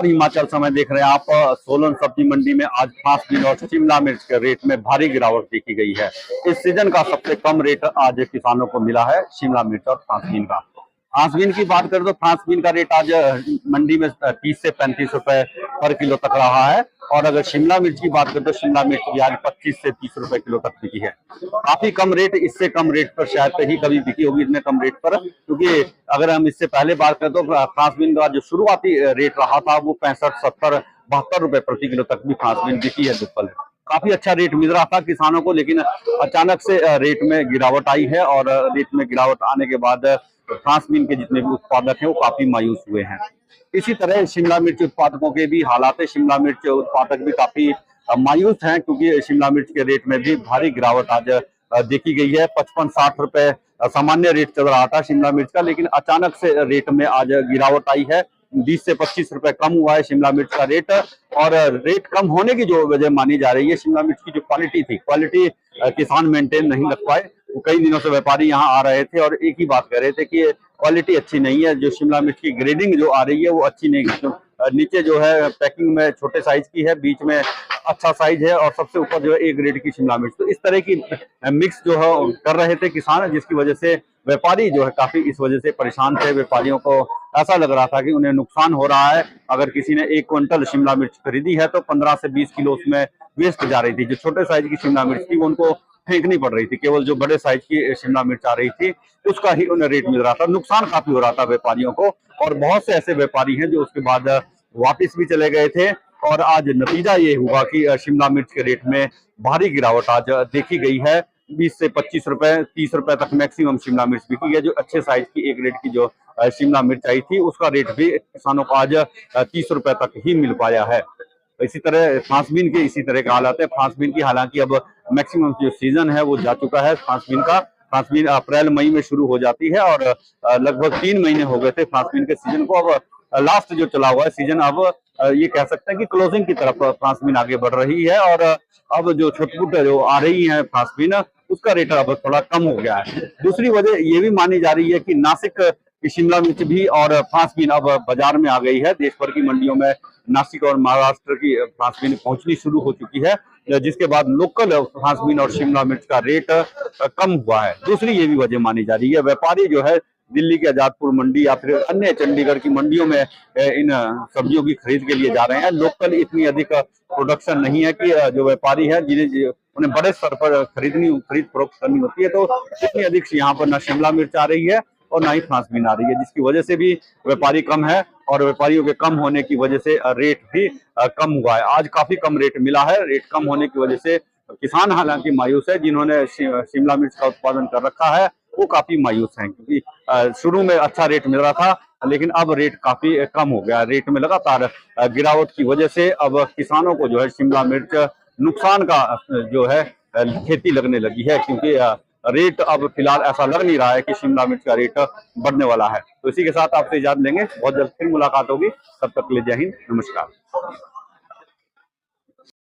हिमाचल समय देख रहे हैं आप। सोलन सब्जी मंडी में आज फ्रांस बीन और शिमला मिर्च के रेट में भारी गिरावट देखी गई है। इस सीजन का सबसे कम रेट आज किसानों को मिला है शिमला मिर्च और फ्रांस बीन का। फ्रांस बीन की बात करें तो फ्रांस बीन का रेट आज मंडी में 30 से 35 रुपए पर किलो तक रहा है। और अगर शिमला मिर्च की बात करें तो शिमला मिर्च भी आज 25 से 30 रुपए किलो तक बिकी है। काफी कम रेट, इससे कम रेट पर शायद ही कभी बिकी होगी इतने कम रेट पर, क्योंकि अगर हम इससे पहले बात करें तो फ्रांस बीन का जो शुरुआती रेट रहा था वो 65, 70, 72 रुपए प्रति किलो तक भी फ्रांस बीन बिकी है। दुपल काफी अच्छा रेट मिल रहा था किसानों को, लेकिन अचानक से रेट में गिरावट आई है और रेट में गिरावट आने के बाद फ्रांस बीन के जितने भी उत्पादक हैं वो काफी मायूस हुए हैं। इसी तरह शिमला मिर्च उत्पादकों के भी हालात है। शिमला मिर्च उत्पादक भी काफी मायूस हैं, क्योंकि शिमला मिर्च के रेट में भी भारी गिरावट आज देखी गई है। 55-60 रुपए सामान्य रेट चल रहा था शिमला मिर्च का, लेकिन अचानक से रेट में आज गिरावट आई है। 20 से 25 रुपए कम हुआ है शिमला मिर्च का रेट। और रेट कम होने की जो वजह मानी जा रही है, शिमला मिर्च की जो क्वालिटी थी, क्वालिटी किसान मेंटेन नहीं रख पाए। कई दिनों से व्यापारी यहाँ आ रहे थे और एक ही बात कह रहे थे कि क्वालिटी अच्छी नहीं है। जो शिमला मिर्च की ग्रेडिंग जो आ रही है वो अच्छी नहीं है। नीचे जो है पैकिंग में छोटे साइज की है, बीच में अच्छा साइज है और सबसे ऊपर जो है ए ग्रेड की शिमला मिर्च। तो इस तरह की मिक्स जो है कर रहे थे किसान, जिसकी वजह से व्यापारी जो है काफी इस वजह से परेशान थे। व्यापारियों को ऐसा लग रहा था कि उन्हें नुकसान हो रहा है। अगर किसी ने 1 क्विंटल शिमला मिर्च खरीदी है तो 15 से 20 किलो उसमें वेस्ट जा रही थी। जो छोटे साइज की शिमला मिर्च थी वो उनको फेंकनी पड़ रही थी, केवल जो बड़े साइज की शिमला मिर्च आ रही थी उसका ही उन्हें रेट मिल रहा था। नुकसान काफी हो रहा था व्यापारियों को, और बहुत से ऐसे व्यापारी हैं जो उसके बाद वापिस भी चले गए थे। और आज नतीजा ये हुआ कि शिमला मिर्च के रेट में भारी गिरावट आज देखी गई है। 20 से 25 रुपए, 30 रुपए तक मैक्सिमम शिमला मिर्च बिकी है। जो अच्छे साइज की एक रेट की जो शिमला मिर्च आई थी उसका रेट भी किसानों को आज 30 रुपए तक ही मिल पाया है। इसी तरह फ्रांस बीन के इसी तरह का हालात है। फ्रांस बीन की हालांकि अब मैक्सिमम जो सीजन है वो जा चुका है फ्रांस बीन का। फ्रांस बीन अप्रैल मई में शुरू हो जाती है और लगभग 3 महीने हो गए थे फ्रांस बीन के सीजन को। अब लास्ट जो चला हुआ है सीजन, अब ये कह सकते हैं कि क्लोजिंग की तरफ फ्रांस बीन आगे बढ़ रही है। और अब जो छुटपुट जो आ रही है फ्रांस बीन, उसका रेट अब थोड़ा कम हो गया है। दूसरी वजह ये भी मानी जा रही है कि नासिक की शिमला मिर्च भी और फ्रांस बीन अब बाजार में आ गई है। देश भर की मंडियों में नासिक और महाराष्ट्र की फ्रांस बीन पहुंचनी शुरू हो चुकी है, जिसके बाद लोकल फ्रांस बीन और शिमला मिर्च का रेट कम हुआ है। दूसरी ये भी वजह मानी जा रही है, व्यापारी जो है दिल्ली के आजादपुर मंडी या फिर अन्य चंडीगढ़ की मंडियों में इन सब्जियों की खरीद के लिए जा रहे हैं। लोकल इतनी अधिक प्रोडक्शन नहीं है कि जो व्यापारी है जिन्हें उन्हें बड़े स्तर पर खरीद फरोख्त करनी होती है, तो इतनी अधिक यहाँ पर न शिमला मिर्च आ रही है और ना ही फ्रांस बीन आ रही है, जिसकी वजह से भी व्यापारी कम है। और व्यापारियों के कम होने की वजह से रेट भी कम हुआ है। आज काफी कम रेट मिला है। रेट कम होने की वजह से किसान हालांकि मायूस है। जिन्होंने शिमला मिर्च का उत्पादन कर रखा है वो काफी मायूस हैं, क्योंकि शुरू में अच्छा रेट मिल रहा था लेकिन अब रेट काफी कम हो गया। रेट में लगातार गिरावट की वजह से अब किसानों को जो है शिमला मिर्च नुकसान का जो है खेती लगने लगी है, क्योंकि रेट अब फिलहाल ऐसा लग नहीं रहा है कि शिमला मिर्च का रेट बढ़ने वाला है। तो इसी के साथ आपसे इजाजत लेंगे, बहुत जल्द फिर मुलाकात होगी। तब तक के लिए जय हिंद, नमस्कार।